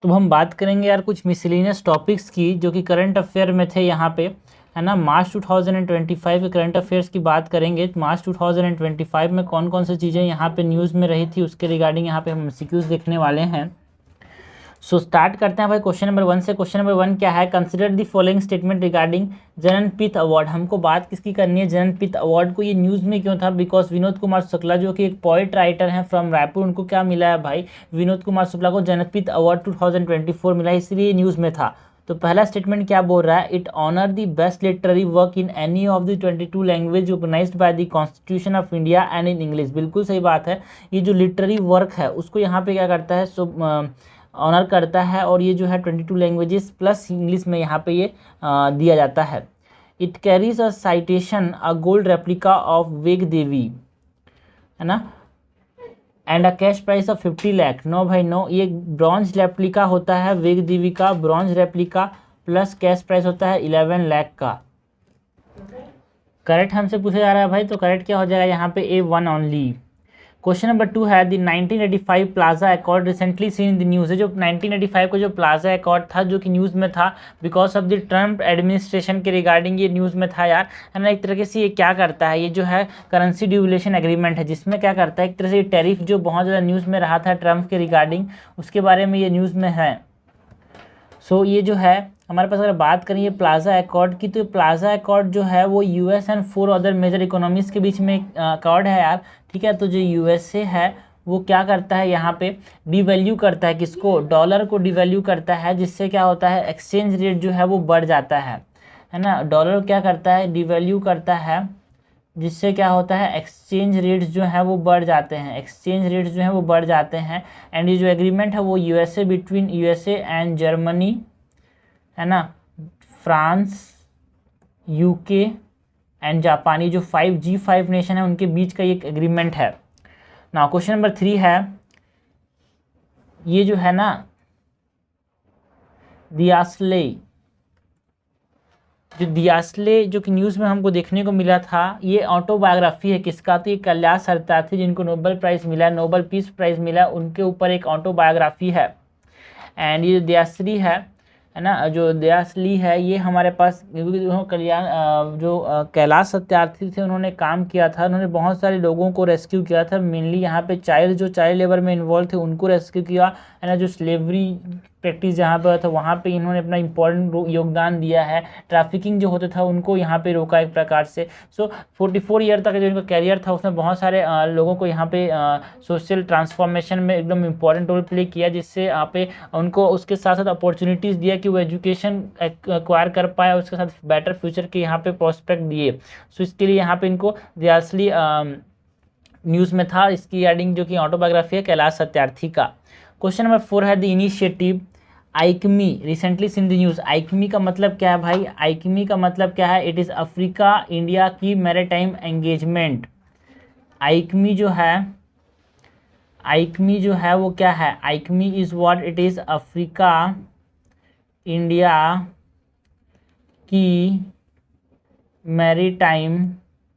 तो हम बात करेंगे यार कुछ मिसलिनियस टॉपिक्स की जो कि करंट अफेयर में थे यहाँ पे, है ना। मार्च 2025 के करंट अफेयर्स की बात करेंगे। मार्च 2025 में कौन कौन सी चीज़ें यहाँ पे न्यूज़ में रही थी उसके रिगार्डिंग यहाँ पे हम एमसीक्यूज देखने वाले हैं। सो स्टार्ट करते हैं भाई क्वेश्चन नंबर 1 से। क्वेश्चन नंबर 1 क्या है? Consider the following statement regarding Jnanpith award. हमको बात किसकी करनी है? जननपीठ अवार्ड को। ये न्यूज़ में क्यों था? बिकॉज विनोद कुमार शुक्ला जो कि एक पोइट राइटर हैं फ्रॉम रायपुर, उनको क्या मिला है भाई? विनोद कुमार शुक्ला को जननपीठ अवार्ड 2024 मिला है, इसलिए न्यूज़ में था। तो पहला स्टेटमेंट क्या बोल रहा है? It honour the best literary work in any of the 22 language organised by the constitution of India and in English. बिल्कुल सही बात है। ये जो लिटरेरी वर्क है उसको यहाँ पे क्या करता है? ऑनर करता है, और ये जो है 22 लैंग्वेजेस प्लस इंग्लिश में यहाँ पे ये दिया जाता है। It carries a citation a gold replica of Vag Devi, है ना, and a cash price of 50 lakh. No भाई नो, ये ब्रॉन्ज रेप्लिका होता है वेग देवी का, bronze replica plus cash price होता है 11 लाख का। करेक्ट हमसे पूछा जा रहा है भाई, तो करेक्ट क्या हो जाएगा यहाँ पे? A1 only. क्वेश्चन नंबर 2 है the 1985 plaza accord recently seen in the news. है जो 1985 का जो प्लाजा अकॉर्ड था जो कि न्यूज़ में था because of the Trump administration के रिगार्डिंग ये न्यूज़ में था यार, है ना। एक तरीके से ये क्या करता है? ये जो है करेंसी डिवैल्यूएशन एग्रीमेंट है, जिसमें क्या करता है एक तरह से टैरिफ जो बहुत ज़्यादा न्यूज़ में रहा था ट्रम्प के रिगार्डिंग, उसके बारे में ये न्यूज़ में है। सो ये जो है हमारे पास अगर बात करें ये प्लाजा अकॉर्ड की, तो प्लाजा अकॉर्ड जो है वो US and 4 other major economies के बीच में अकॉर्ड है यार, ठीक है। तो जो यूएसए है वो क्या करता है यहाँ पे? डिवैल्यू करता है किसको? डॉलर को डिवैल्यू करता है, जिससे क्या होता है? एक्सचेंज रेट जो है वो बढ़ जाता है ना। डॉलर क्या करता है? डिवैल्यू करता है, जिससे क्या होता है? एक्सचेंज रेट्स जो है वो बढ़ जाते हैं, एक्सचेंज रेट्स जो है वो बढ़ जाते हैं। एंड ये जो एग्रीमेंट है वो USA between USA and Germany, है ना, फ्रांस, यूके एंड जापान, ये जो 5G5 नेशन है उनके बीच का एक एग्रीमेंट है ना। क्वेश्चन नंबर 3 है, ये जो है ना दियासले, जो कि न्यूज़ में हमको देखने को मिला था, ये ऑटोबायोग्राफी है किसका? तो ये कैलाश सत्यार्थी जिनको नोबेल प्राइज़ मिला है, नोबेल पीस प्राइज़ मिला है, उनके ऊपर एक ऑटोबायोग्राफी है। एंड ये दयाश्री है ना, जो दयाश्री है ये हमारे पास कैलाश सत्यार्थी थे, उन्होंने काम किया था, उन्होंने बहुत सारे लोगों को रेस्क्यू किया था। मेनली यहाँ पे चाइल्ड लेबर में इन्वॉल्व थे उनको रेस्क्यू किया, है ना। जो स्लेवरी प्रैक्टिस जहाँ पर था वहाँ पे इन्होंने अपना इम्पोर्टेंट योगदान दिया है। ट्रैफिकिंग जो होता था उनको यहाँ पे रोका एक प्रकार से। सो 44 ईयर तक जो इनका कैरियर था उसमें बहुत सारे लोगों को यहाँ पे सोशल ट्रांसफॉर्मेशन में एकदम इम्पॉर्टेंट रोल प्ले किया, जिससे यहाँ पे उनको उसके साथ साथ अपॉर्चुनिटीज़ दिया कि वो एजुकेशन एक्वायर कर पाए, उसके साथ बेटर फ्यूचर के यहाँ पे प्रोस्पेक्ट दिए। सो इसके लिए यहाँ पे इनको दियासली न्यूज़ में था, इसकी एडिंग जो कि ऑटोबायोग्राफी है कैलाश सत्यार्थी का। क्वेश्चन नंबर 4 है the initiative AIKEYME recently seen the news. AIKEYME का मतलब क्या है भाई? आइकमी का मतलब क्या है? It is Africa India key maritime engagement. AIKEYME जो है वो क्या है? AIKEYME is what? It is Africa India key maritime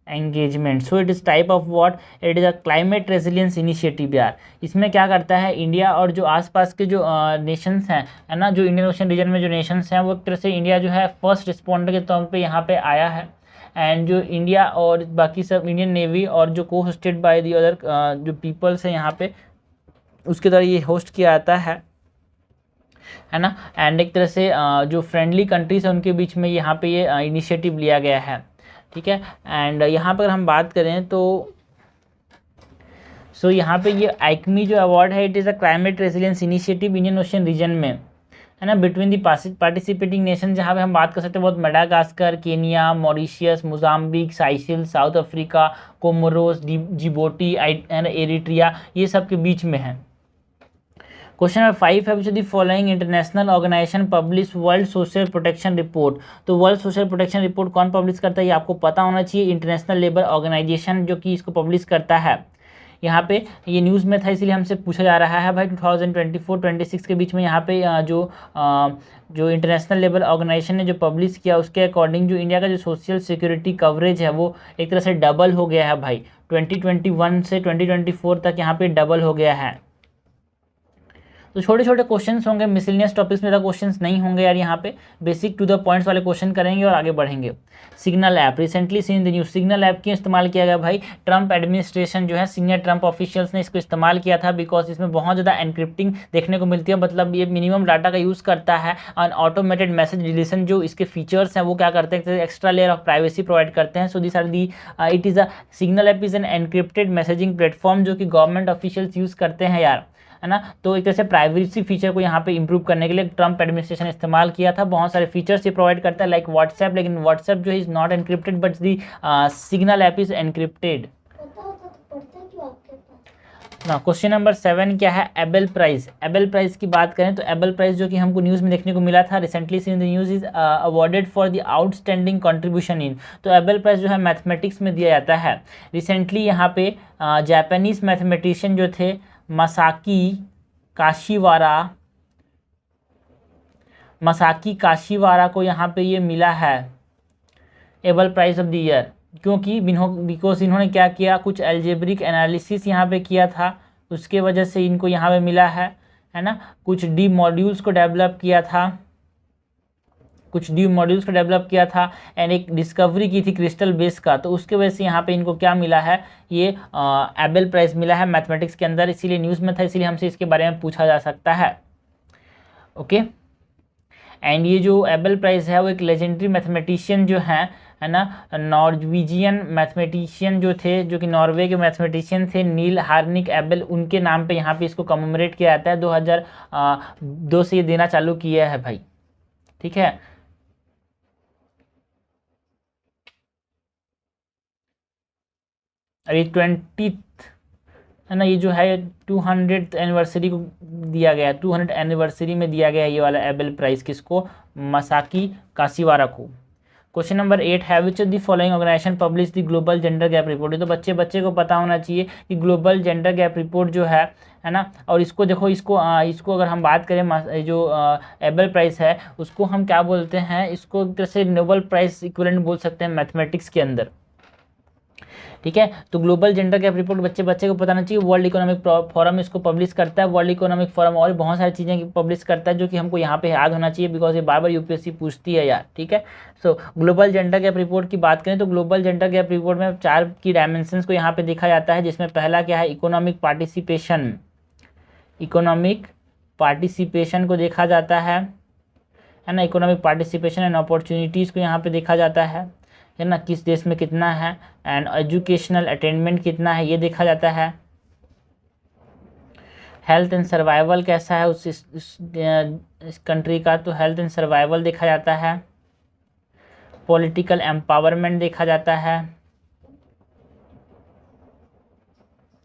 engagement. So it is type of what? It is a climate resilience initiative यार। इसमें क्या करता है? इंडिया और जो आसपास के जो नेशंस हैं, है ना, जो इंडियन ओशन रीजन में जो नेशंस हैं, वो एक तरह से इंडिया जो है फर्स्ट रिस्पॉन्डर के तौर पे यहाँ पे आया है। एंड जो इंडिया और बाकी सब इंडियन नेवी और जो को होस्टेड बाय दी अदर जो पीपल्स हैं यहाँ पे, उसके द्वारा ये होस्ट किया जाता है ना। एंड एक तरह से जो फ्रेंडली कंट्रीज हैं उनके बीच में यहाँ पे ये इनिशिएटिव लिया गया है, ठीक है। एंड यहाँ पर हम बात करें तो यहाँ पे ये आइकमी जो अवार्ड है, it is a climate resilience initiative Indian ocean region में, है ना, बिटवीन दी पार्टिसिपेटिंग नेशन, जहाँ पे हम बात कर सकते हैं बहुत Madagascar, Kenya, Mauritius, Mozambique, Seychelles, South Africa, Comoros, Djibouti and Eritrea, ये सब के बीच में है। क्वेश्चन नंबर 5 है, which the following international organisation publish world social protection report. तो वर्ल्ड सोशल प्रोटेक्शन रिपोर्ट कौन पब्लिश करता है? ये आपको पता होना चाहिए। इंटरनेशनल लेबर ऑर्गेनाइजेशन जो कि इसको पब्लिश करता है। यहाँ पे ये न्यूज़ में था इसलिए हमसे पूछा जा रहा है भाई 2024-26 के बीच में यहाँ पे जो इंटरनेशनल लेबर ऑर्गेनाइजेशन ने जो पब्लिश किया उसके अकॉर्डिंग जो इंडिया का जो सोशल सिक्योरिटी कवरेज है वो एक तरह से डबल हो गया है भाई। 2021 से 2024 तक यहाँ पे डबल हो गया है। तो छोटे छोटे क्वेश्चंस होंगे, मिसलिनियस टॉपिक्स में ज़्यादा क्वेश्चंस नहीं होंगे यार, यहाँ पे बेसिक टू द पॉइंट्स वाले क्वेश्चन करेंगे और आगे बढ़ेंगे। Signal app recently seen the news, signal app क्यों इस्तेमाल किया गया भाई? ट्रंप एडमिनिस्ट्रेशन जो है, सीनियर ट्रंप ऑफिशियल्स ने इसको इस्तेमाल किया था बिकॉज इसमें बहुत ज़्यादा एनक्रिप्टिंग देखने को मिलती है, मतलब ये मिनिमम डाटा का यूज़ करता है और ऑटोमेटेड मैसेज डिलीशन जो इसके फीचर्स हैं वो क्या करते हैं, extra layer of privacy provide करते हैं। So this are the it is a signal app is an encrypted messaging platform जो कि गवर्नमेंट ऑफिशियल्स यूज़ करते हैं यार, है ना। तो एक तरह से प्राइवेसी फीचर को यहाँ पे इंप्रूव करने के लिए ट्रंप एडमिनिस्ट्रेशन इस्तेमाल किया था। बहुत सारे फीचर्स ये प्रोवाइड करता है लाइक व्हाट्सएप, लेकिन व्हाट्सएप जो is not encrypted but the signal app is encrypted. ना क्वेश्चन नंबर 7 क्या है? Abel prize. एबेल प्राइज की बात करें तो एबेल प्राइज जो कि हमको न्यूज़ में देखने को मिला था recently in the news is awarded for the outstanding contribution in. तो एबेल प्राइज जो है मैथमेटिक्स में दिया जाता है। रिसेंटली यहाँ पे जापानीज मैथमेटिशियन जो थे मसाकी काशीवारा को यहाँ पे ये मिला है Abel prize of the year, क्योंकि बिकॉज इन्होंने क्या किया, कुछ एल्जेब्रिक एनालिसिस यहाँ पे किया था, उसके वजह से इनको यहाँ पे मिला है ना। कुछ डी मॉड्यूल्स को डेवलप किया था एंड एक डिस्कवरी की थी क्रिस्टल बेस का, तो उसके वजह से यहाँ पे इनको क्या मिला है, ये एबेल प्राइज मिला है मैथमेटिक्स के अंदर। इसीलिए न्यूज़ में था, इसीलिए हमसे इसके बारे में पूछा जा सकता है। ओके, एंड ये जो एबेल प्राइज है वो एक लेजेंडरी मैथमेटिशियन जो है ना, नॉर्वेजियन मैथमेटिशियन जो थे, जो कि नॉर्वे के मैथमेटिशियन थे, नील हार्निक एबेल, उनके नाम पे यहाँ पे इसको कमेमोरेट किया जाता है। 2002 से ये देना चालू किया है भाई, ठीक है। अरे 20 है ना, ये जो है 200th एनिवर्सरी को दिया गया है, 200 एनिवर्सरी में दिया गया है ये वाला एबेल प्राइज, किसको? मसाकी काशीवारा को। क्वेश्चन नंबर 8 है which of the following organisation publish the global gender gap report. तो बच्चे को पता होना चाहिए कि ग्लोबल जेंडर गैप रिपोर्ट जो है ना, और इसको देखो, इसको अगर हम बात करें जो एबेल प्राइज है उसको हम क्या बोलते हैं, इसको एक तरह से नोबेल प्राइज इक्विवेलेंट बोल सकते हैं मैथमेटिक्स के अंदर, ठीक है। तो ग्लोबल जेंडर गैप रिपोर्ट बच्चे को बताना चाहिए। वर्ल्ड इकोनॉमिक फोरम इसको पब्लिश करता है, वर्ल्ड इकोनॉमिक फोरम और बहुत सारी चीज़ें पब्लिश करता है जो कि हमको यहाँ पे याद होना चाहिए बिकॉज ये बार बार यूपीएससी पूछती है यार, ठीक है। सो ग्लोबल जेंडर गैप रिपोर्ट की बात करें तो ग्लोबल जेंडर गैप रिपोर्ट में 4 की डायमेंशंस को यहाँ पे देखा जाता है, जिसमें पहला क्या है, इकोनॉमिक पार्टिसिपेशन को देखा जाता है ना। इकोनॉमिक पार्टिसिपेशन एंड अपॉर्चुनिटीज़ को यहाँ पे देखा जाता है ना, किस देश में कितना है, एंड एजुकेशनल अटेनमेंट कितना है ये देखा जाता है। हेल्थ एंड सर्वाइवल कैसा है इस कंट्री का, तो हेल्थ एंड सर्वाइवल देखा जाता है। पॉलिटिकल एम्पावरमेंट देखा जाता है।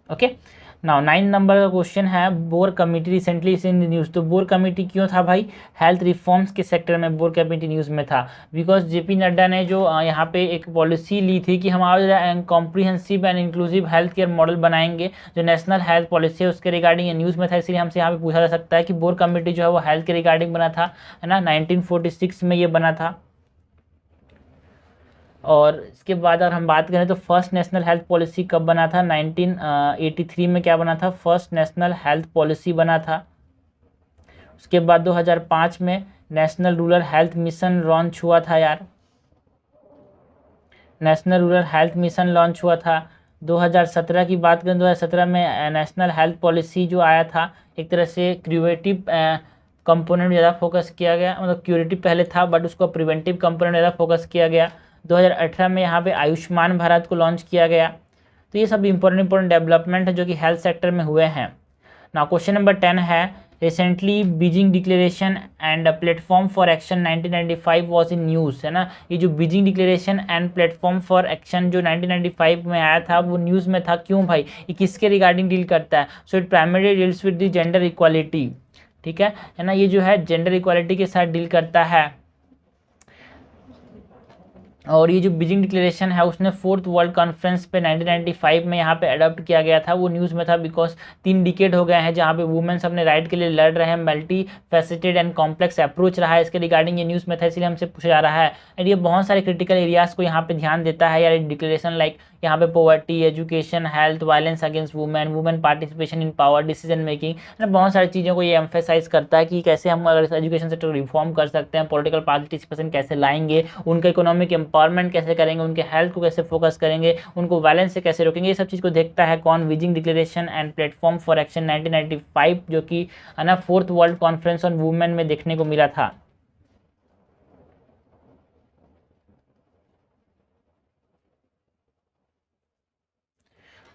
ओके, नाउ 9 नंबर का क्वेश्चन है, bore committee recently in the news. तो बोर कमेटी क्यों था भाई? हेल्थ रिफॉर्म्स के सेक्टर में बोर कमेटी न्यूज़ में था बिकॉज जेपी नड्डा ने जो यहाँ पे एक पॉलिसी ली थी कि हम और comprehensive and inclusive health care model बनाएंगे, जो नेशनल हेल्थ पॉलिसी है उसके रिगार्डिंग न्यूज़ में था। इसलिए हमसे यहाँ पे पूछा जा सकता है कि बोर कमेटी जो है वो हेल्थ के रिगार्डिंग बना था, है ना, 1946 में ये बना था। और इसके बाद अगर हम बात करें तो फर्स्ट नेशनल हेल्थ पॉलिसी कब बना था? 1983 में क्या बना था? फर्स्ट नेशनल हेल्थ पॉलिसी बना था। उसके बाद 2005 में national rural health mission launch हुआ था यार, national rural health mission launch हुआ था। 2017 की बात करें, 2017 में नेशनल हेल्थ पॉलिसी जो आया था, एक तरह से क्यूरेटिव कंपोनेंट ज़्यादा फोकस किया गया, मतलब क्यूरेटिव पहले था बट उसको प्रिवेंटिव कंपोनेंट ज़्यादा फोकस किया गया। 2018 में यहाँ पे आयुष्मान भारत को लॉन्च किया गया। तो ये सब इंपॉर्टेंट डेवलपमेंट है जो कि हेल्थ सेक्टर में हुए हैं। ना क्वेश्चन नंबर 10 है, recently Beijing declaration and platform for action 1995 was in news, है ना। ये जो Beijing declaration and platform for action जो 1995 में आया था वो न्यूज़ में था, क्यों भाई? ये किसके रिगार्डिंग डील करता है? So it primary deals with the gender equality, ठीक है ना। ये जो है जेंडर इक्वालिटी के साथ डील करता है। और ये जो बीजिंग डिक्लेरेशन है उसने फोर्थ वर्ल्ड कॉन्फ्रेंस पे 1995 में यहाँ पे अडॉप्ट किया गया था, वो न्यूज़ में था बिकॉज 3 डिकेड हो गए हैं जहाँ पे वुमेन्स अपने राइट के लिए लड़ रहे हैं। Multi faceted and complex approach रहा है इसके रिगार्डिंग, ये न्यूज़ में था इसलिए हमसे पूछा जा रहा है। एंड ये बहुत सारे क्रिटिकल एरियाज़ को यहाँ पे ध्यान देता है यार डिक्लेरेशन, लाइक यहाँ पे poverty, education, health, violence against women, women participation in power, decision making, बहुत सारी चीज़ों को ये एम्फेसाइज करता है कि कैसे हम अगर एजुकेशन सेक्टर रिफॉर्म कर सकते हैं, पॉलिटिकल पार्टिसिपेशन कैसे लाएंगे, उनका इकोनॉमिक एम्पावरमेंट कैसे करेंगे, उनके हेल्थ को कैसे फोकस करेंगे, उनको वायलेंस से कैसे रोकेंगे, ये सब चीज़ को देखता है कौन, Beijing declaration and platform for action 1995 जो कि है ना fourth world conference on women में देखने को मिला था।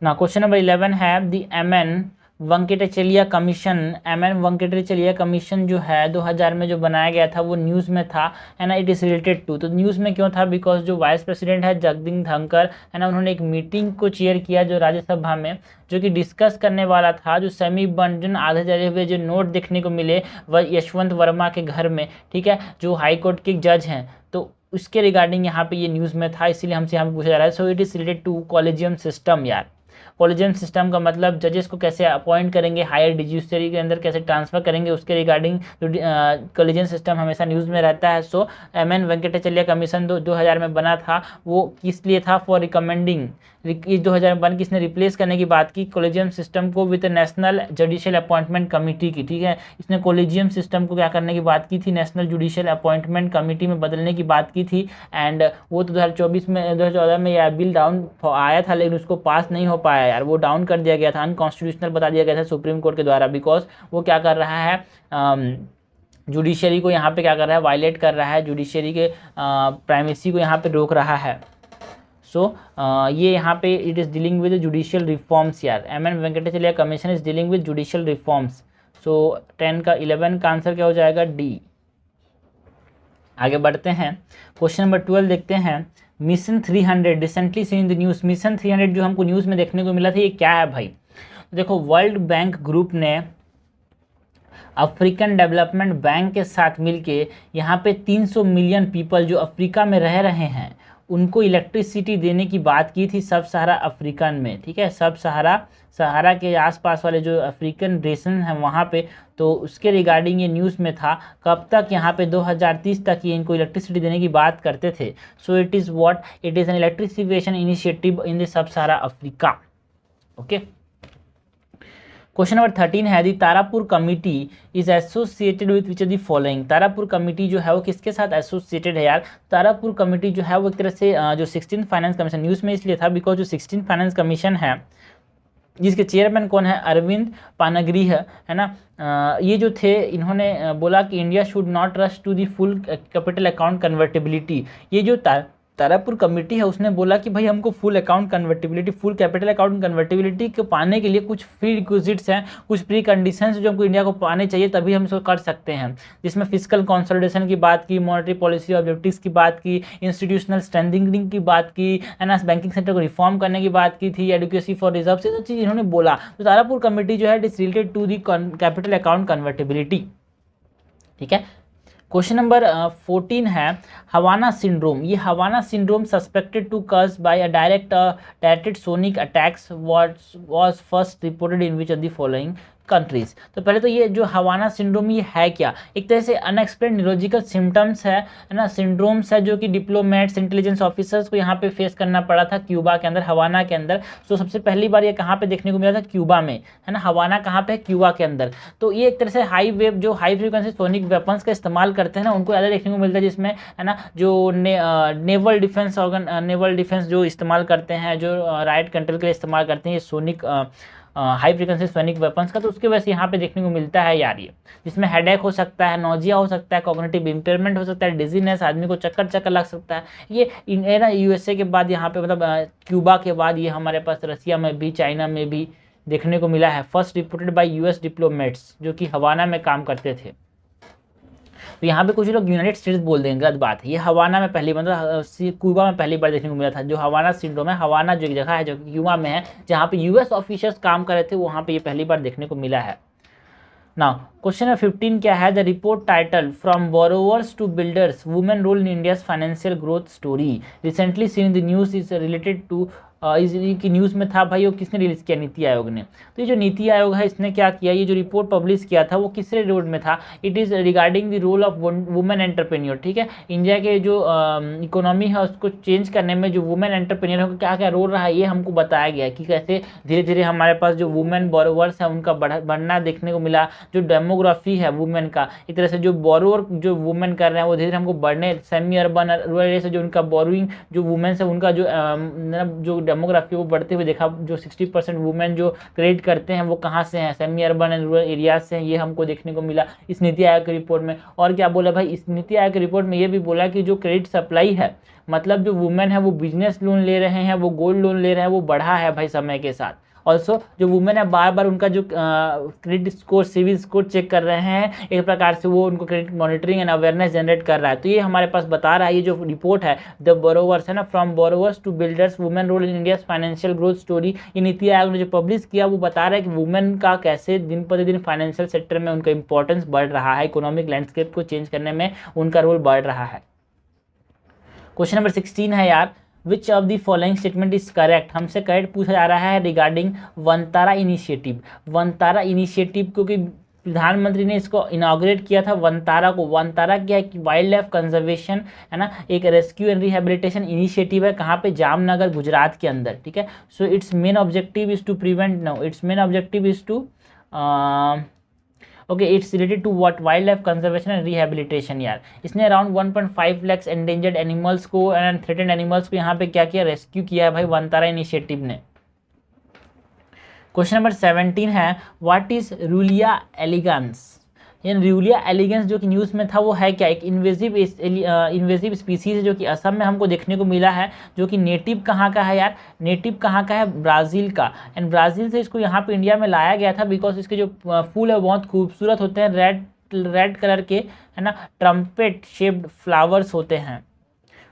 ना क्वेश्चन नंबर 11 है the MN Venkatachaliah commission. MN Venkatachaliah commission जो है 2000 में जो बनाया गया था वो न्यूज़ में था, है ना। इट इज़ रिलेटेड टू, तो न्यूज़ में क्यों था, बिकॉज जो वाइस प्रेसिडेंट है जगदीप धनखड़, है ना, उन्होंने एक मीटिंग को चेयर किया जो राज्यसभा में, जो कि डिस्कस करने वाला था जो सेमी बंडन आधे जले हुए जो नोट देखने को मिले वह यशवंत वर्मा के घर में, ठीक है, जो हाई कोर्ट के जज हैं, तो उसके रिगार्डिंग यहाँ पे ये न्यूज़ में था, इसीलिए हमसे यहाँ पे पूछा जा रहा है। So it is related to collegium system यार। कॉलेजियम सिस्टम का मतलब जजेस को कैसे अपॉइंट करेंगे, हायर जुडिशरी के अंदर कैसे ट्रांसफर करेंगे, उसके रिगार्डिंग कॉलेजियम सिस्टम हमेशा न्यूज़ में रहता है। सो एमएन वेंकटेचलिया कमीशन 2000 में बना था, वो किस लिए था, फॉर रिकमेंडिंग, 2001 किसने रिप्लेस करने की बात की कॉलेजियम सिस्टम को with national judicial appointment committee की, ठीक है, इसने कॉलेजियम सिस्टम को क्या करने की बात की थी, नेशनल जुडिशियल अपॉइंटमेंट कमेटी में बदलने की बात की थी। एंड वो तो 2014 में यह बिल डाउन आया था लेकिन उसको पास नहीं हो पाया यार, वो डाउन कर दिया गया था, अनकॉन्स्टिट्यूशनल बता दिया गया था सुप्रीम कोर्ट के द्वारा, बिकॉज वो क्या कर रहा है, जुडिशरी को यहाँ पे क्या कर रहा है, वायलेट कर रहा है, जुडिशरी के प्राइमेसी को यहाँ पे रोक रहा है। सो ये यहाँ पे it is dealing with judicial reforms यार, MN Venkatachaliah commission is dealing with judicial reforms. So 11 का आंसर क्या हो जाएगा, डी। आगे बढ़ते हैं, क्वेश्चन नंबर 12 देखते हैं। Mission 300 recently seen in the news. Mission 300 जो हमको न्यूज़ में देखने को मिला था, ये क्या है भाई, देखो वर्ल्ड बैंक ग्रुप ने अफ्रीकन डेवलपमेंट बैंक के साथ मिलके यहाँ पे 300 मिलियन पीपल जो अफ्रीका में रह रहे हैं उनको इलेक्ट्रिसिटी देने की बात की थी सब सहारा अफ्रीकन में, ठीक है, सब सहारा के आसपास वाले जो अफ्रीकन नेशन हैं वहाँ पे, तो उसके रिगार्डिंग ये न्यूज़ में था। कब तक, यहाँ पे 2030 तक ये इनको इलेक्ट्रिसिटी देने की बात करते थे। So it is what, it is an electrification initiative in the sub Sahara Africa. Okay, question number 13 है the Tarapore committee is associated with which of the following. Tarapore committee जो है वो किसके साथ एसोसिएटेड है यार, तारापुर कमिटी जो है वो एक तरह से जो 16th फाइनेंस कमीशन, न्यूज़ में इसलिए था बिकॉज जो 16th फाइनेंस कमीशन है जिसके चेयरमैन कौन है, अरविंद पानाग्री है ना, ये जो थे इन्होंने बोला कि India should not rush to the full capital account convertibility. ये जो तारापुर कमेटी है उसने बोला कि भाई हमको full account convertibility, full capital account convertibility को पाने के लिए कुछ प्री रिक्विजिट्स हैं, कुछ प्री कंडीशंस जो हमको इंडिया को पाने चाहिए तभी हम इसको कर सकते हैं, जिसमें फिजिकल कंसोलिडेशन की बात की, मॉनेटरी पॉलिसी ऑब्जेक्टिव्स की बात की, इंस्टीट्यूशनल स्ट्रेंथनिंग की बात की, है ना, बैंकिंग सेक्टर को रिफॉर्म करने की बात की थी, एडुकेसी फॉर रिजर्व, ये सब चीज़ इन्होंने बोला। तो तारापुर कमेटी जो है it is related to the capital account convertibility, ठीक है। क्वेश्चन नंबर 14 है हवाना सिंड्रोम। ये Havana syndrome suspected to cause by a directed sonic attacks was first reported in which of the following countries. तो पहले तो ये जो हवाना syndrome ये है क्या, एक तरह से अनएक्सप्लेन न्यूरोलॉजिकल सिम्टम्स है ना, सिंड्रोम्स है जो कि डिप्लोमेट्स, इंटेलिजेंस ऑफिसर्स को यहाँ पे फेस करना पड़ा था क्यूबा के अंदर, हवाना के अंदर। तो सबसे पहली बार ये कहाँ पे देखने को मिला था, क्यूबा में, है ना, हवाना कहाँ पे है, क्यूबा के अंदर। तो ये एक तरह से हाई वेव जो हाई फ्रीक्वेंसी सोनिक वेपन्स का इस्तेमाल करते हैं ना, उनको ज़्यादा देखने को मिलता है, जिसमें है ना जो नेवल डिफेंस जो इस्तेमाल करते हैं, जो राइट कंट्रोल के लिए इस्तेमाल करते हैं ये sonic high frequency sonic weapons का, तो उसके वजह से यहाँ पे देखने को मिलता है यार, ये जिसमें हेडेक हो सकता है, नोजिया हो सकता है, कॉग्निटिव इम्पेयरमेंट हो सकता है, डिजीनेस, आदमी को चक्कर लग सकता है। ये ना यूएसए के बाद यहाँ पे मतलब क्यूबा के बाद ये हमारे पास रसिया में भी, चाइना में भी देखने को मिला है। First reported by US diplomats जो कि हवाना में काम करते थे। तो यहाँ पे कुछ लोग यूनाइटेड स्टेट्स बोल देंगे, गलत बात है। ये हवाना में पहली मतलब क्यूबा में पहली बार देखने को मिला था। जो हवाना सिंड्रोम है, हवाना जो एक जगह है जो क्यूबा में है, जहाँ पे यूएस ऑफिसर्स काम कर रहे थे, वहाँ पे ये पहली बार देखने को मिला है। नाउ क्वेश्चन नंबर 15 क्या है, the report title from borrowers to builders women role in India's financial growth story recently seen the news is related to इस की न्यूज़ में था भाई, वो किसने रिलीज़ किया, नीति आयोग ने। तो ये जो नीति आयोग है इसने क्या किया, ये जो रिपोर्ट पब्लिश किया था वो किसरे रोल में था, it is regarding the role of women entrepreneur. ठीक है, इंडिया के जो इकोनॉमी है उसको चेंज करने में जो वुमेन एंटरप्रेन्योर का क्या क्या रोल रहा है ये हमको बताया गया कि कैसे धीरे धीरे हमारे पास जो वुमेन बोरोवर्स है उनका बढ़ना देखने को मिला। जो डेमोग्राफी है वुमेन का, एक तरह से जो बोरोवर जो वुमेन कर रहे हैं वो धीरे धीरे हमको बढ़ने, सेमी अर्बन रूरल एरिया से जो उनका बोरोइंग जो वुमेन्स है उनका जो डेमोग्राफी वो बढ़ते हुए देखा। जो 60% वुमेन जो क्रेडिट करते हैं वो कहाँ से हैं, semi urban and rural areas से हैं, ये हमको देखने को मिला इस नीति आयोग की रिपोर्ट में। और क्या बोला भाई, इस नीति आयोग की रिपोर्ट में ये भी बोला कि जो क्रेडिट सप्लाई है, मतलब जो वुमेन है वो बिजनेस लोन ले रहे हैं, वो गोल्ड लोन ले रहे हैं, वो बढ़ा है भाई समय के साथ। ऑल्सो जो वुमेन है बार बार उनका जो credit score, civil score check कर रहे हैं, एक प्रकार से वो उनको credit monitoring and awareness generate कर रहा है। तो ये हमारे पास बता रहा है, ये जो रिपोर्ट है द बोरोवर्स है ना, from borrowers to builders women role in India's financial growth story, ये नीति आयोग ने जो पब्लिश किया वो बता रहा है कि वुमेन का कैसे दिन प्रतिदिन फाइनेंशियल सेक्टर में उनका इंपॉर्टेंस बढ़ रहा है, इकोनॉमिक लैंडस्केप को चेंज करने में उनका रोल बढ़ रहा है। क्वेश्चन नंबर 16 है यार, विच of the following statement is correct, हमसे करेक्ट पूछा जा रहा है regarding Vantara initiative. Vantara initiative क्योंकि प्रधानमंत्री ने इसको इनाग्रेट किया था वनतारा को। वनतारा क्या है कि वाइल्ड लाइफ कंजर्वेशन है ना, एक रेस्क्यू एंड रिहेबिलिटेशन इनिशिएटिव है, कहाँ पे, जामनगर गुजरात के अंदर। ठीक है, so it's main objective is to prevent, no it's main objective is to okay, it's related to what, wildlife conservation and rehabilitation. यार इसने अराउंड 1.5 लाख एंडेंजर्ड एनिमल्स को एंड थ्रेटेंड एनिमल्स को यहाँ पे क्या किया, रेस्क्यू किया है भाई वनतारा इनिशिएटिव ने। क्वेश्चन नंबर 17 है, व्हाट इज रूलिया एलिगेंस। ये रूलिया एलिगेंस जो कि न्यूज़ में था वो है क्या, एक इन्वेजिव स्पीसीज है जो कि असम में हमको देखने को मिला है, जो कि नेटिव कहाँ का है यार, नेटिव कहाँ का है, ब्राज़ील का। एंड ब्राज़ील से इसको यहाँ पे इंडिया में लाया गया था बिकॉज इसके जो फूल है बहुत खूबसूरत होते हैं, रेड कलर के है ना, ट्रम्पेट शेप्ड फ्लावर्स होते हैं,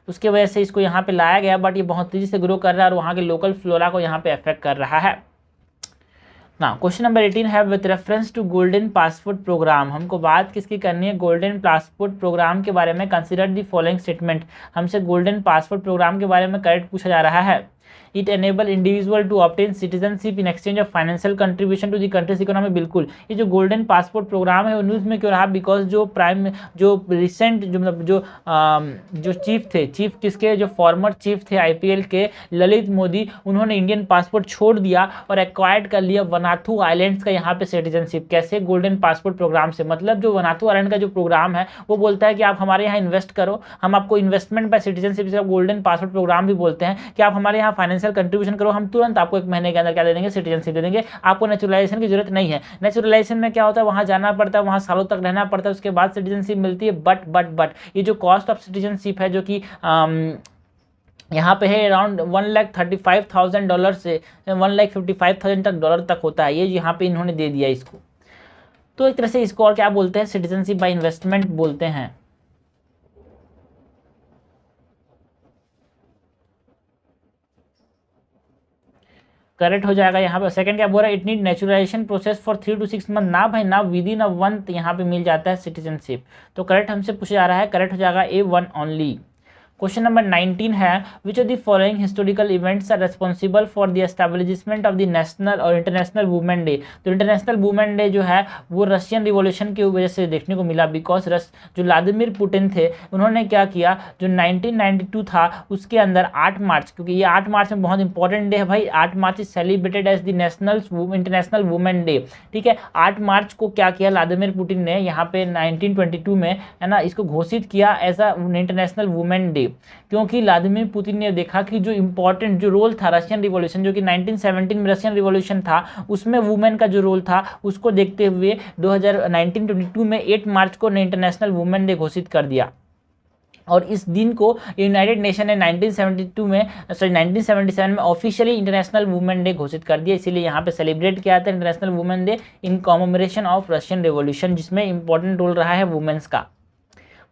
उसके वजह से इसको यहाँ पे लाया गया। बट ये बहुत तेज़ी से ग्रो कर रहा है और वहाँ के लोकल फ्लोरा को यहाँ पे अफेक्ट कर रहा है ना। क्वेश्चन नंबर 18 है, with reference to golden passport programme, हमको बात किसकी करनी है, गोल्डन पासपोर्ट प्रोग्राम के बारे में। कंसिडर दी फॉलोइंग स्टेटमेंट, हमसे गोल्डन पासपोर्ट प्रोग्राम के बारे में करेक्ट पूछा जा रहा है। It enable individual to obtain citizenship in exchange of financial contribution to the country's economy. बिल्कुल, ये जो गोल्डन पासपोर्ट प्रोग्राम है वो न्यूज़ में क्यों रहा, बिकॉज जो रिसेंट जो मतलब जो चीफ थे, चीफ किसके, जो फॉर्मर चीफ थे IPL के ललित मोदी, उन्होंने इंडियन पासपोर्ट छोड़ दिया और एक्वायर्ड कर लिया वनाथू आइलैंड्स का यहाँ पे सिटीजनशिप। कैसे, गोल्डन पासपोर्ट प्रोग्राम से। मतलब जो वनाथू आइलैंड का जो प्रोग्राम है वो बोलता है कि आप हमारे यहाँ इन्वेस्ट करो, हम आपको इन्वेस्टमेंट बाय सिटीजनशिप, जिसे गोल्डन पासपोर्ट प्रोग्राम भी बोलते हैं, कि आप हमारे यहाँ फाइनेंशियल कंट्रीब्यूशन करो, हम तुरंत आपको 1 महीने के अंदर क्या दे देंगे, सिटीजनशिप दे देंगे, आपको नेचुरलाइजेशन की जरूरत नहीं है। नेचुरलाइजेशन में क्या होता है, वहां जाना पड़ता है, वहां सालों तक रहना पड़ता है, उसके बाद सिटीजनशिप मिलती है। बट ये जो कॉस्ट ऑफ सिटीजनशिप है जो कि यहाँ पे है अराउंड $1,35,000 से $1,55,000 डॉलर तक होता है, ये यहाँ पे इन्होंने दे दिया इसको। तो एक तरह से इसको और क्या बोलते हैं, सिटीजनशिप बाय इन्वेस्टमेंट बोलते हैं। करेक्ट हो जाएगा यहाँ पे। सेकंड क्या बोल रहा है, it need naturalisation process for 3 to 6 month. ना भाई ना, विद इन अ मंथ यहाँ पे मिल जाता है सिटीजनशिप। तो करेक्ट हमसे पूछा जा रहा है, करेक्ट हो जाएगा A1 ओनली। क्वेश्चन नंबर 19 है, which of the following historical events are responsible for the establishment of the national और इंटरनेशनल वुमेन डे। तो इंटरनेशनल वुमेन डे जो है वो रशियन रिवॉल्यूशन की वजह से देखने को मिला, बिकॉज जो व्लादिमीर पुतिन थे उन्होंने क्या किया, जो 1992 था उसके अंदर 8 मार्च, क्योंकि ये 8 मार्च में बहुत इंपॉर्टेंट डे है भाई, 8 March is celebrated as the international women day. ठीक है, 8 मार्च को क्या किया व्लादिमीर पुतिन ने यहाँ पे 1922 में है ना, इसको घोषित किया as a international women day, क्योंकि व्लादिमीर पुतिन ने देखा कि जो इंपॉर्टेंट जो रोल था रशियन रिवॉल्यूशन, जो कि 1917 में रशियन रिवॉल्यूशन था, उसमें वुमेन का जो रोल था उसको देखते हुए 1922 में 8 मार्च को इंटरनेशनल वुमेन डे घोषित कर दिया। और इस दिन को यूनाइटेड नेशन ने 1977 में ऑफिशियली इंटरनेशनल वुमेन डे घोषित कर दिया, इसीलिए यहाँ पे सेलिब्रेट किया था international women day in commemoration of Russian revolution, जिसमें इंपॉर्टेंट रोल रहा है वुमेन्स का।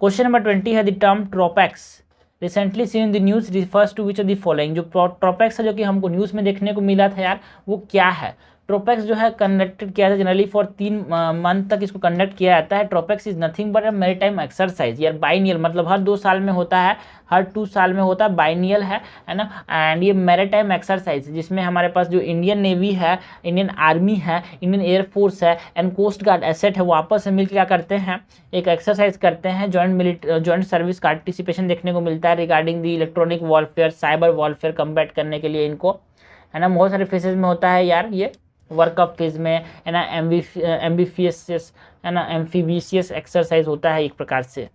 क्वेश्चन नंबर 20 है, the term TROPEX recently seen in the news refers to which of the following. जो ट्रोपैक्स है जो कि हमको न्यूज़ में देखने को मिला था यार, वो क्या है। ट्रोपेक्स जो है कंडक्टेड किया था जनरली फॉर 3 मंथ तक इसको कंडक्ट किया जाता है। TROPEX is nothing but a maritime exercise यार, बाइनियल मतलब हर 2 साल में होता है, हर 2 साल में होता है, बाइनियल है ना। एंड ये मैरीटाइम एक्सरसाइज जिसमें हमारे पास जो इंडियन नेवी है, इंडियन आर्मी है, इंडियन एयरफोर्स है एंड कोस्ट गार्ड एसेट है, वो आपस में मिलकर क्या करते हैं, एक एक्सरसाइज करते हैं। जॉइंट सर्विस पार्टिसिपेशन देखने को मिलता है regarding the electronic warfare, cyber warfare combat करने के लिए इनको, है ना। बहुत सारे फेजेज में होता है यार ये, वर्कअप फेज में, है ना, एम्बिफियस है ना, एम्फीबियस एक्सरसाइज होता है एक प्रकार से।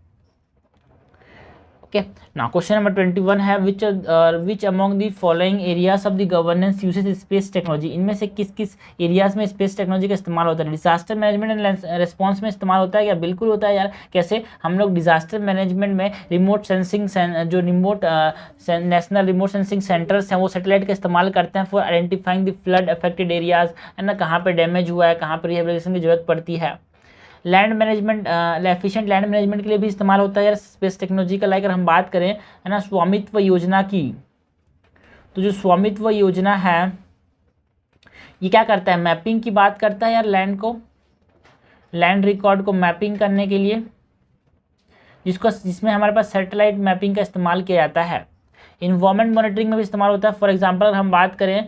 ओके, नाउ क्वेश्चन नंबर 21 है which among the following areas of the governance uses space technology, इनमें से किस किस एरियाज में स्पेस टेक्नोलॉजी का इस्तेमाल होता है। डिजास्टर मैनेजमेंट एंड रिस्पांस में इस्तेमाल होता है क्या? बिल्कुल होता है यार। कैसे? हम लोग डिजास्टर मैनेजमेंट में रिमोट सेंसिंग, जो remote national remote sensing centres हैं वो सैटेलाइट का इस्तेमाल करते हैं for identifying the flood affected areas, है ना, कहाँ पे डैमेज हुआ है, कहाँ पे रिहेबिलिटेशन की जरूरत पड़ती है। Land management, efficient land management के लिए भी इस्तेमाल होता है यार स्पेस टेक्नोलॉजी का। अगर हम बात करें, है ना, स्वामित्व योजना की, तो जो स्वामित्व योजना है ये क्या करता है, मैपिंग की बात करता है यार, लैंड को, लैंड रिकॉर्ड को मैपिंग करने के लिए, जिसमें हमारे पास सैटेलाइट मैपिंग का इस्तेमाल किया जाता है। इन्वायरमेंट मॉनिटरिंग में भी इस्तेमाल होता है। फॉर एग्जांपल अगर हम बात करें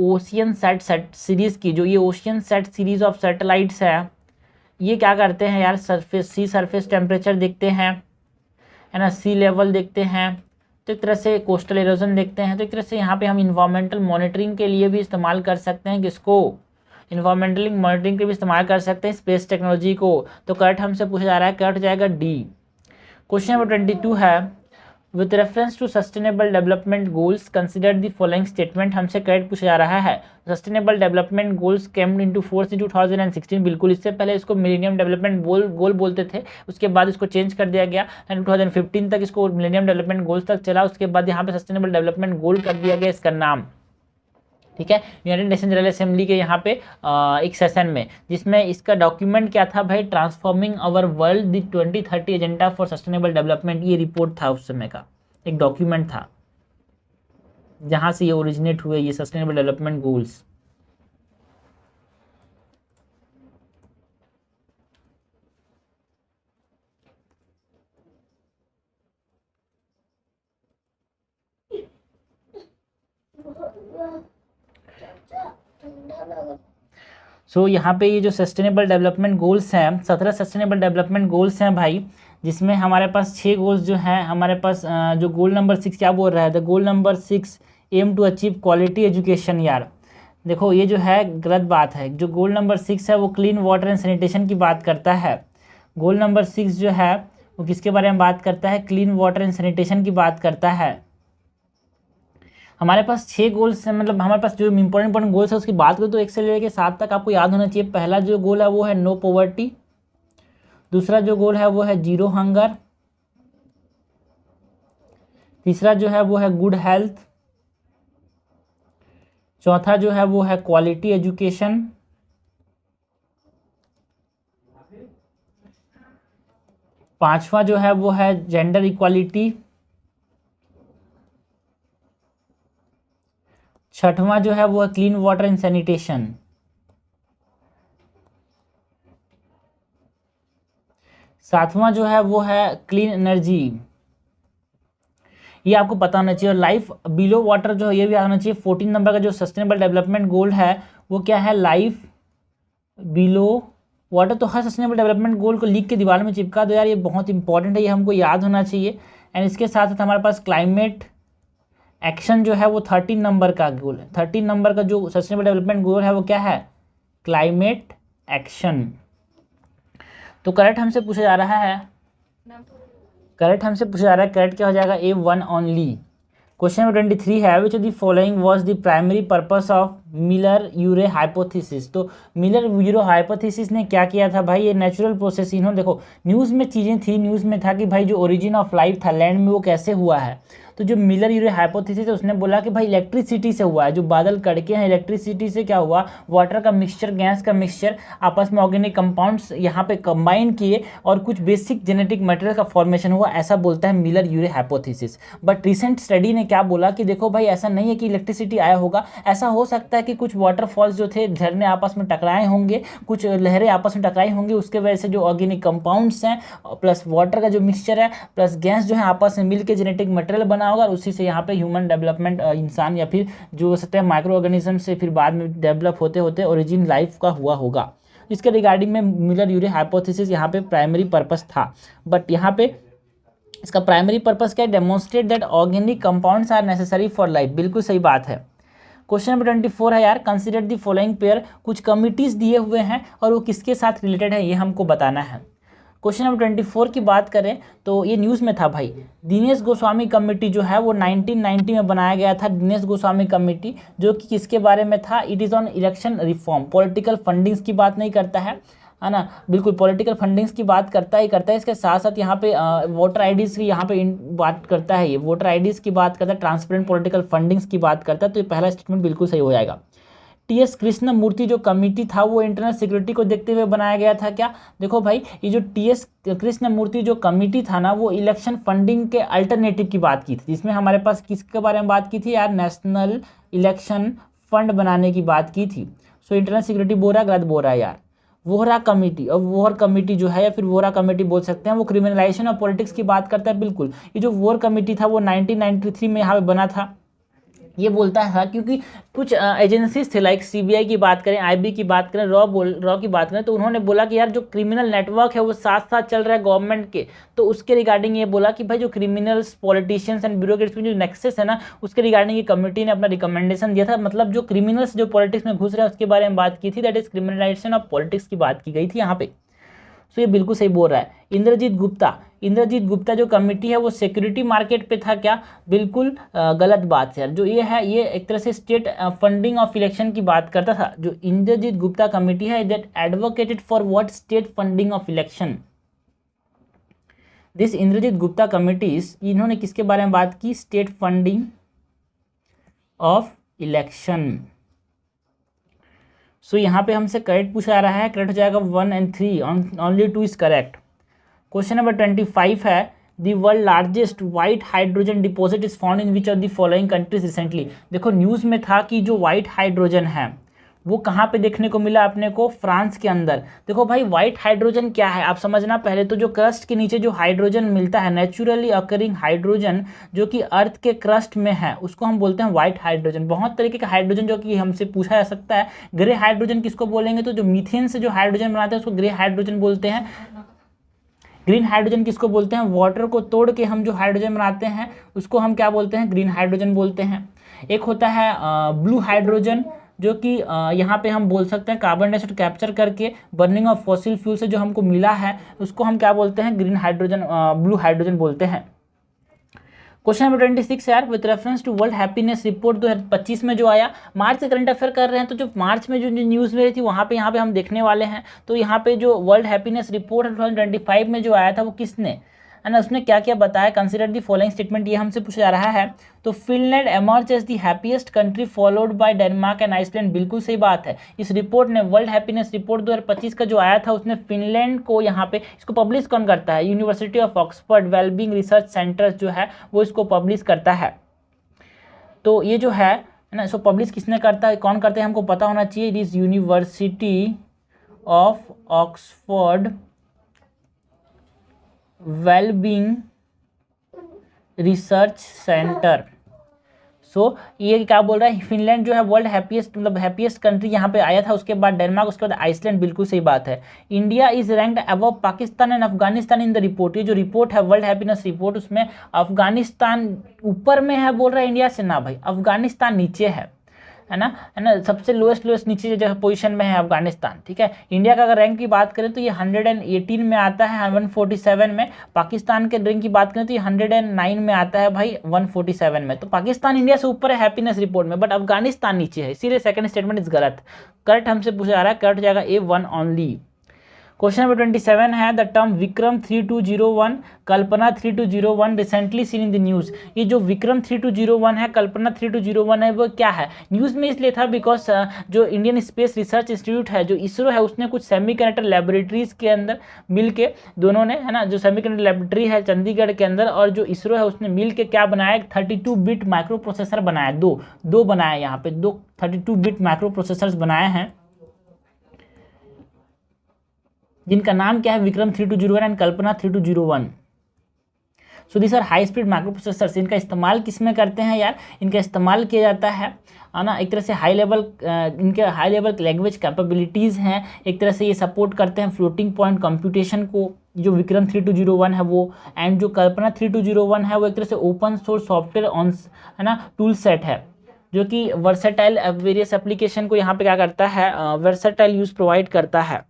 ओशियन सेट सीरीज़ की, जो ये ocean set series of satellites है, ये क्या करते हैं यार, सी सरफेस टेम्परेचर देखते हैं, है ना, सी लेवल देखते हैं, तो एक तरह से कोस्टल इरोजन देखते हैं। तो एक तरह से यहाँ पे हम इन्वायरमेंटल मॉनिटरिंग के लिए भी इस्तेमाल कर सकते हैं, किसको, इन्वायरमेंटल मॉनिटरिंग के भी इस्तेमाल कर सकते हैं स्पेस टेक्नोलॉजी को। तो करेक्ट हमसे पूछा जा रहा है, करेक्ट जाएगा डी। क्वेश्चन नंबर 22 है with reference to sustainable development goals consider the following statement, हमसे करेक्ट पूछा जा रहा है। Sustainable development goals came into force in 2016, बिल्कुल, इससे पहले इसको मिलेनियम डेवलपमेंट गोल बोलते थे, उसके बाद इसको चेंज कर दिया गया एंड 2015 तक इसको मिलेनियम डेवलपमेंट गोल्स तक चला, उसके बाद यहाँ पे सस्टेनेबल डेवलपमेंट गोल कर दिया गया इसका नाम, ठीक है। यूनाइटेड नेशन जनरल असेंबली के यहाँ पे एक सेशन में, जिसमें इसका डॉक्यूमेंट क्या था भाई, transforming our world the 2030 agenda for sustainable development, ये रिपोर्ट था उस समय का, एक डॉक्यूमेंट था जहाँ से ये ओरिजिनेट हुए ये सस्टेनेबल डेवलपमेंट गोल्स। सो यहाँ पे ये जो सस्टेनेबल डेवलपमेंट गोल्स हैं, 17 सस्टेनेबल डेवलपमेंट गोल्स हैं भाई, जिसमें हमारे पास 6 गोल्स जो हैं, हमारे पास जो गोल नंबर 6 क्या बोल रहा है, the goal number 6 aim to achieve quality education. यार देखो ये जो है गलत बात है, जो गोल नंबर 6 है वो क्लीन वाटर एंड सैनिटेशन की बात करता है। गोल नंबर 6 जो है वो किसके बारे में बात करता है, क्लीन वाटर एंड सैनिटेशन की बात करता है। हमारे पास 6 गोल्स हैं, मतलब हमारे पास जो इंपॉर्टेंट गोल्स है उसकी बात करें तो 1 से लेकर 7 तक आपको याद होना चाहिए। पहला जो गोल है वो है नो पॉवर्टी, दूसरा जो गोल है वो है जीरो हंगर, तीसरा जो है वो है गुड हेल्थ, चौथा जो है वो है क्वालिटी एजुकेशन, पांचवा जो है वो है जेंडर इक्वालिटी, छठवां जो है वो है क्लीन वाटर एंड सैनिटेशन, सातवां जो है वो है क्लीन एनर्जी, ये आपको पता होना चाहिए। और लाइफ बिलो वाटर जो है ये भी आना चाहिए। 14 नंबर का जो सस्टेनेबल डेवलपमेंट गोल है वो क्या है, लाइफ बिलो वाटर। तो हर सस्टेनेबल डेवलपमेंट गोल को लिख के दीवार में चिपका दो यार, ये बहुत इंपॉर्टेंट है, ये हमको याद होना चाहिए। एंड इसके साथ साथ हमारे पास क्लाइमेट एक्शन जो है वो 13 नंबर का गोल है। 13 नंबर का जो सस्टेनेबल डेवलपमेंट गोल है वो क्या है, क्लाइमेट एक्शन। तो करेक्ट हमसे पूछा जा रहा है, करेक्ट क्या हो जाएगा, A1 ओनली। क्वेश्चन नंबर 23 है which of the following was the primary purpose of Miller Urey hypothesis. तो मिलर यूरे हाइपोथेसिस ने क्या किया था भाई, ये नेचुरल प्रोसेस, इन्होंने देखो न्यूज़ में चीज़ें थी, न्यूज़ में था कि भाई जो ओरिजिन ऑफ लाइफ था लैंड में वो कैसे हुआ है। तो जो मिलर यूरे हाइपोथेसिस है उसने बोला कि भाई इलेक्ट्रिसिटी से हुआ है, जो बादल कड़के हैं इलेक्ट्रिसिटी से क्या हुआ, वाटर का मिक्सचर, गैस का मिक्सचर, आपस में ऑर्गेनिक कंपाउंड्स यहाँ पे कंबाइन किए और कुछ बेसिक जेनेटिक मटेरियल का फॉर्मेशन हुआ, ऐसा बोलता है Miller Urey hypothesis. But recent study ने क्या बोला कि देखो भाई ऐसा नहीं है कि इलेक्ट्रिसिटी आया होगा, ऐसा हो सकता सकता है कि कुछ वाटरफॉल्स जो थे, झरने आपस में टकराए होंगे, कुछ लहरें आपस में टकराई होंगी, उसके वजह से जो ऑर्गेनिक कंपाउंड्स हैं प्लस वाटर का जो मिक्सचर है प्लस गैस जो है आपस में मिलकर जेनेटिक मटेरियल बना होगा, और उसी से यहाँ पे ह्यूमन डेवलपमेंट, इंसान या फिर जो हो सकता है माइक्रो ऑर्गेनिज्म से फिर बाद में डेवलप होते होते ओरिजिन लाइफ का हुआ होगा। इसके रिगार्डिंग में मिलर-यूरे हाइपोथेसिस यहाँ पे प्राइमरी पर्पस था। बट यहाँ पे इसका प्राइमरी पर्पस क्या है? Demonstrate that organic compounds are necessary for life. बिल्कुल सही बात है। क्वेश्चन नंबर 24 है यार, कंसिडर द फॉलोइंग पेयर। कुछ कमिटीज दिए हुए हैं और वो किसके साथ रिलेटेड है ये हमको बताना है। क्वेश्चन नंबर 24 की बात करें तो ये न्यूज़ में था भाई, दिनेश गोस्वामी कमेटी जो है वो 1990 में बनाया गया था। दिनेश गोस्वामी कमेटी जो कि किसके बारे में था? It is on election reform. Political fundings की बात नहीं करता है ना, बिल्कुल पॉलिटिकल फंडिंग्स की बात करता ही करता है। इसके साथ साथ यहाँ पे वोटर आईडीज़ की यहाँ पे बात करता है, ये वोटर आईडीज़ की बात करता है, ट्रांसपेरेंट पॉलिटिकल फंडिंग्स की बात करता है। तो ये पहला स्टेटमेंट बिल्कुल सही हो जाएगा। टी.एस. कृष्णमूर्ति जो कमेटी था वो इंटरनल सिक्योरिटी को देखते हुए बनाया गया था क्या? देखो भाई, ये जो टी.एस. कृष्णमूर्ति जो कमेटी था ना, वो इलेक्शन फंडिंग के अल्टरनेटिव की बात की थी, जिसमें हमारे पास किसके बारे में बात की थी यार? नेशनल इलेक्शन फंड बनाने की बात की थी। सो इंटरनल सिक्योरिटी बोल रहा है, गलत बोल रहा है यार। वोहरा कमेटी, और वोहर कमेटी जो है या फिर वोहरा कमेटी बोल सकते हैं, वो क्रिमिनलाइजेशन ऑफ पॉलिटिक्स की बात करता है। बिल्कुल, ये जो वोहर कमेटी था वो 1993 में यहाँ पे बना था। ये बोलता है क्योंकि कुछ एजेंसीज थे, लाइक सीबीआई की बात करें, आईबी की बात करें, रॉ की बात करें, तो उन्होंने बोला कि यार जो क्रिमिनल नेटवर्क है वो साथ साथ चल रहा है गवर्नमेंट के, तो उसके रिगार्डिंग ये बोला कि भाई जो क्रिमिनल्स, पॉलिटिशियंस एंड ब्यूरोक्रेट्स में जो नेक्सस है ना, उसके रिगार्डिंग ये कमेटी ने अपना रिकमेंडेशन दिया था। मतलब जो क्रिमिनल्स जो पॉलिटिक्स में घुस रहे हैं उसके बारे में बात की थी, that is criminalisation of politics की बात की गई थी यहाँ पे। सो ये बिल्कुल सही बोल रहा है। इंद्रजीत गुप्ता जो कमेटी है वो सिक्योरिटी मार्केट पे था क्या? बिल्कुल गलत बात है। जो ये है ये एक तरह से स्टेट फंडिंग ऑफ इलेक्शन की बात करता था। जो इंद्रजीत गुप्ता कमेटी है that advocated for what? State funding of election. This Indrajit Gupta committees, इन्होंने किसके बारे में बात की? State funding of election. So यहाँ पे हमसे करेक्ट पूछा जा रहा है, करेक्ट हो जाएगा 1 and 3, only 2 is correct. Question number 25 है, the world largest white hydrogen deposit is found in which of the following countries recently. देखो न्यूज़ में था कि जो व्हाइट हाइड्रोजन है वो कहाँ पे देखने को मिला अपने को? फ्रांस के अंदर। देखो भाई, व्हाइट हाइड्रोजन क्या है आप समझना पहले तो। जो क्रस्ट के नीचे जो हाइड्रोजन मिलता है, नेचुरली अकरिंग हाइड्रोजन जो कि अर्थ के क्रस्ट में है, उसको हम बोलते हैं व्हाइट हाइड्रोजन। बहुत तरीके का हाइड्रोजन जो कि हमसे पूछा जा सकता है। ग्रे हाइड्रोजन किसको बोलेंगे? तो जो मीथेन से जो हाइड्रोजन बनाते हैं उसको ग्रे हाइड्रोजन बोलते हैं। ग्रीन हाइड्रोजन किसको बोलते हैं? वाटर को तोड़ के हम जो हाइड्रोजन बनाते हैं उसको हम क्या बोलते हैं? ग्रीन हाइड्रोजन बोलते हैं। एक होता है ब्लू हाइड्रोजन, जो कि यहाँ पे हम बोल सकते हैं कार्बन डाइऑक्साइड कैप्चर करके बर्निंग ऑफ फॉसिल फ्यूल से जो हमको मिला है उसको हम क्या बोलते हैं? ग्रीन हाइड्रोजन, ब्लू हाइड्रोजन बोलते हैं। क्वेश्चन नंबर 26 यार, with reference to world happiness report 2025 में जो आया, मार्च से करंट अफेयर कर रहे हैं तो जो मार्च में जो न्यूज़ में रही थी वहाँ पे यहाँ पे हम देखने वाले हैं। तो यहाँ पे जो वर्ल्ड हैप्पीनेस रिपोर्ट 2025 में जो आया था वो किसने, है ना, उसने क्या क्या बताया? कंसिडर दी फॉलोइंग स्टेटमेंट, ये हमसे पूछा जा रहा है। तो Finland emerge as the happiest country followed by Denmark and Iceland. बिल्कुल सही बात है। इस रिपोर्ट ने, वर्ल्ड हैप्पीनेस रिपोर्ट 2025 का जो आया था उसने फिनलैंड को, यहाँ पे इसको पब्लिश कौन करता है? University of Oxford wellbeing research centre जो है वो इसको पब्लिश करता है। तो ये जो है ना, इसको पब्लिश किसने करता है, कौन करते हैं हमको पता होना चाहिए। It is university of Oxford wellbeing research centre. So ये क्या बोल रहा है? फिनलैंड जो है वर्ल्ड हैप्पीएस्ट, मतलब हैप्पीएस्ट कंट्री यहाँ पे आया था। उसके बाद डेनमार्क, उसके बाद आइसलैंड। बिल्कुल सही बात है। India is ranked above Pakistan and Afghanistan in the report. ये जो रिपोर्ट है वर्ल्ड हैप्पीनेस रिपोर्ट, उसमें अफगानिस्तान ऊपर में है बोल रहा है इंडिया से? ना भाई, अफगानिस्तान नीचे है ना, सबसे लोएस्ट नीचे जो पोजीशन में है अफगानिस्तान। ठीक है, इंडिया का अगर रैंक की बात करें तो ये 118 में आता है, 147 में। पाकिस्तान के रैंक की बात करें तो ये 109 में आता है भाई, 147 में। तो पाकिस्तान इंडिया से ऊपर है हैप्पीनेस रिपोर्ट में, बट अफगानिस्तान नीचे है, इसीलिए सेकंड स्टेटमेंट इज गलत। करेक्ट हमसे पूछा जा रहा है, करेक्ट जाएगा A1 ओनली। क्वेश्चन नंबर 27 है the term Vikram 3201 Kalpana 3201 recently seen in the news. ये जो विक्रम 3201 है, कल्पना 3201 है, वो क्या है? न्यूज़ में इसलिए था बिकॉज जो इंडियन स्पेस रिसर्च इंस्टीट्यूट है, जो इसरो है, उसने कुछ सेमीकंडक्टर लेबोरेटरीज के अंदर मिल के दोनों ने, है ना, जो सेमीकंडक्टर लेबोरेटरी है चंडीगढ़ के अंदर और जो इसरो है उसने मिल के क्या बनाया, 32 बिट माइक्रो प्रोसेसर बनाया, दो बनाया, यहाँ पे दो 32 बिट माइक्रो प्रोसेसर्स बनाए हैं, जिनका नाम क्या है, Vikram 3201 and Kalpana 3201। So this are high speed microprocessors. इनका इस्तेमाल किस में करते हैं यार? इनका इस्तेमाल किया जाता है ना, एक तरह से हाई लेवल, इनके हाई लेवल लैंग्वेज कैपेबिलिटीज़ हैं, एक तरह से ये सपोर्ट करते हैं फ्लोटिंग पॉइंट कंप्यूटेशन को, जो विक्रम 3201 है वो, एंड जो कल्पना 3201 है वो एक तरह से ओपन सोर्स सॉफ्टवेयर ऑन, है ना, टूल सेट है, जो कि वर्सेटाइल वेरियस एप्लीकेशन को यहाँ पे क्या करता है, वर्सेटाइल यूज़ प्रोवाइड करता है।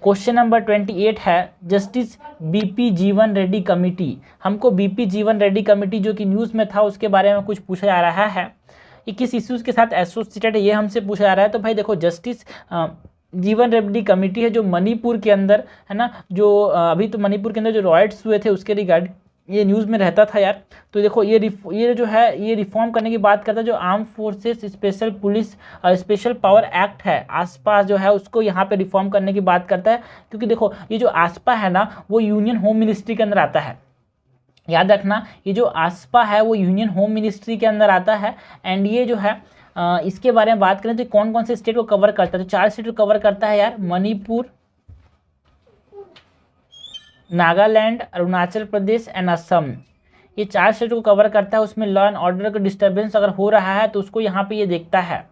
क्वेश्चन नंबर 28 है जस्टिस बीपी जीवन रेड्डी कमेटी। हमको बीपी जीवन रेड्डी कमेटी जो कि न्यूज़ में था उसके बारे में कुछ पूछा जा रहा है, ये किस इश्यूज़ के साथ एसोसिएटेड है ये हमसे पूछा जा रहा है। तो भाई देखो, जस्टिस जीवन रेड्डी कमेटी है जो मणिपुर के अंदर, है ना, जो अभी तो मणिपुर के अंदर जो रॉयट्स हुए थे उसके रिगार्ड ये न्यूज़ में रहता था यार। तो देखो ये जो है ये रिफॉर्म करने की बात करता है, जो arm forces special police special power act है आसपा जो है उसको यहाँ पे रिफॉर्म करने की बात करता है, क्योंकि देखो ये जो आसपा है ना वो यूनियन होम मिनिस्ट्री के अंदर आता है, याद रखना, ये जो आसपा है वो यूनियन होम मिनिस्ट्री के अंदर आता है। एंड ये जो है इसके बारे में बात करें तो कौन कौन से स्टेट को कवर करता है, तो 4 स्टेट को कवर करता है यार, मणिपुर, नागालैंड, अरुणाचल प्रदेश एंड असम, ये 4 स्टेट को कवर करता है। उसमें लॉ एंड ऑर्डर का डिस्टर्बेंस अगर हो रहा है तो उसको यहाँ पे ये देखता है,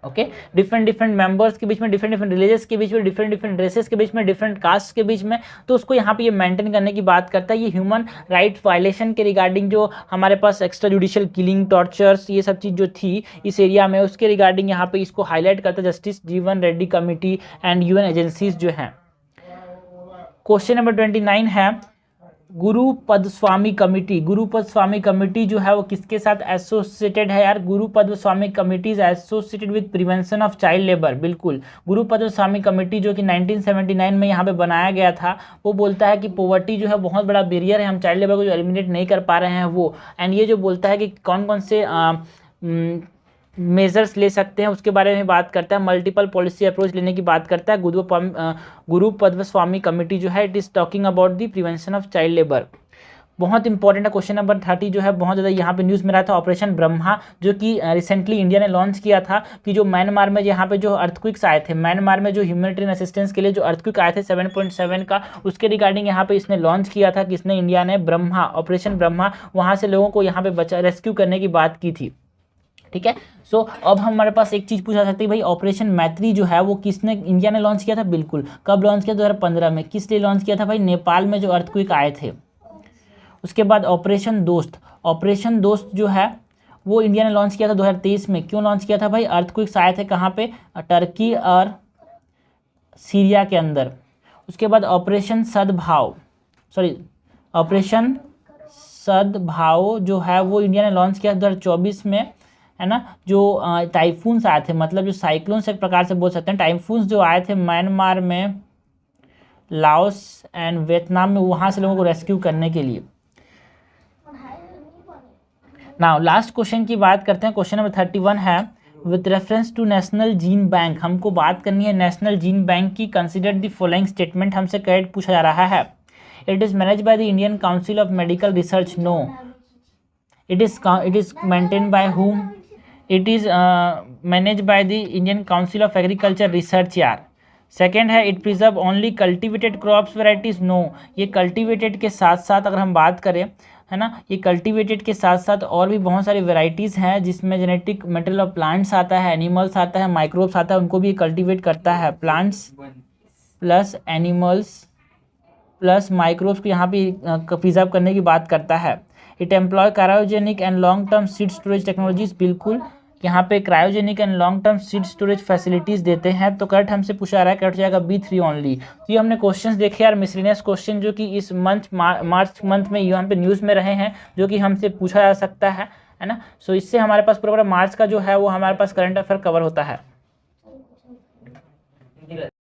ओके। डिफरेंट मेंबर्स के बीच में, डिफरेंट रिलीजियस के बीच में, डिफरेंट रेसेस के बीच में, डिफरेंट कास्ट के बीच में, तो उसको यहाँ पे ये मेंटेन करने की बात करता है। ये ह्यूमन राइट वायलेशन के रिगार्डिंग जो हमारे पास एक्स्ट्रा जुडिशियल किलिंग, टॉर्चर्स, ये सब चीज़ जो थी इस एरिया में, उसके रिगार्डिंग यहाँ पे इसको हाईलाइट करता है जस्टिस जीवन Reddy committee and UN agencies जो हैं। क्वेश्चन नंबर 29 है गुरुपद स्वामी कमेटी। गुरुपद स्वामी कमेटी जो है वो किसके साथ एसोसिएटेड है यार? Gurupada Swamy committee is associated with prevention of child labour. बिल्कुल, गुरुपद स्वामी कमेटी जो कि 1979 में यहाँ पे बनाया गया था, वो बोलता है कि पॉवर्टी जो है बहुत बड़ा बैरियर है, हम चाइल्ड लेबर को जो एलिमिनेट नहीं कर पा रहे हैं वो। एंड ये जो बोलता है कि कौन कौन से मेजर्स ले सकते हैं उसके बारे में बात करता है, मल्टीपल पॉलिसी अप्रोच लेने की बात करता है। गुरुपद स्वामी कमेटी जो है it is talking about the prevention of child labour. बहुत इंपॉर्टेंट है। क्वेश्चन नंबर 30 जो है बहुत ज़्यादा यहाँ पे न्यूज़ में रहा था, ऑपरेशन ब्रह्मा, जो कि रिसेंटली इंडिया ने लॉन्च किया था, कि जो म्यांमार में यहाँ पे जो अर्थक्विक्स आए थे, म्यांमार में जो ह्यूमैनिटेरियन असिस्टेंस के लिए जो अर्थक्विक आए थे 7.7 का, उसके रिगार्डिंग यहाँ पे इसने लॉन्च किया था, किसने? इंडिया ने, ब्रह्मा, ऑपरेशन ब्रह्मा, वहाँ से लोगों को यहाँ पे रेस्क्यू करने की बात की थी। ठीक है, सो अब हमारे पास एक चीज़ पूछा सकती है भाई, ऑपरेशन मैत्री जो है वो किसने, इंडिया ने लॉन्च किया था? बिल्कुल, कब लॉन्च किया? 2015 में। किस लिए लॉन्च किया था भाई? नेपाल में जो अर्थक्वेक आए थे। उसके बाद ऑपरेशन दोस्त, ऑपरेशन दोस्त जो है वो इंडिया ने लॉन्च किया था 2023 में। क्यों लॉन्च किया था भाई? अर्थक्वेक्स आए थे कहाँ पे? टर्की और सीरिया के अंदर। उसके बाद ऑपरेशन सद्भाव, ऑपरेशन सद्भाव जो है वो इंडिया ने लॉन्च किया 2024 में, है ना। जो टाइफून्स आए थे, मतलब जो साइक्लोन्स एक प्रकार से बोल सकते हैं, टाइफून्स जो आए थे म्यांमार में, लाओस एंड वियतनाम में, वहाँ से लोगों को रेस्क्यू करने के लिए। नाउ लास्ट क्वेश्चन की बात करते हैं। क्वेश्चन नंबर 31 है with reference to national gene bank. हमको बात करनी है नेशनल जीन बैंक की। कंसिडर द फॉलोइंग स्टेटमेंट, हमसे करेक्ट पूछा जा रहा है। It is manage by the Indian council of medical research. No, it is maintain by whom? It is manage by the Indian council of agriculture research यार। Second है it preserve only cultivated crops varieties. No, ये cultivated के साथ साथ अगर हम बात करें, है ना, ये कल्टिवेटेड के साथ साथ और भी बहुत सारी वेराइटीज़ हैं जिसमें जेनेटिक मटेरियल ऑफ प्लांट्स आता है, एनिमल्स आता है, माइक्रोब्स आता है, उनको भी कल्टिवेट करता है। Plants plus animals plus microbes को यहाँ पे प्रिजर्व करने की बात करता है। It employ cryogenic and long term seed storage technologies. बिल्कुल, यहाँ पे cryogenic and long term seed storage facilities देते हैं। तो करेक्ट हमसे पूछा रहा है, करेक्ट जाएगा B3 ओनली। तो ये हमने क्वेश्चंस देखे यार, मिसलेनियस क्वेश्चन जो कि इस मार्च मंथ में यहाँ पे न्यूज़ में रहे हैं, जो कि हमसे पूछा जा सकता है ना। सो इससे हमारे पास पूरा मार्च का जो है वो हमारे पास करंट अफेयर कवर होता है।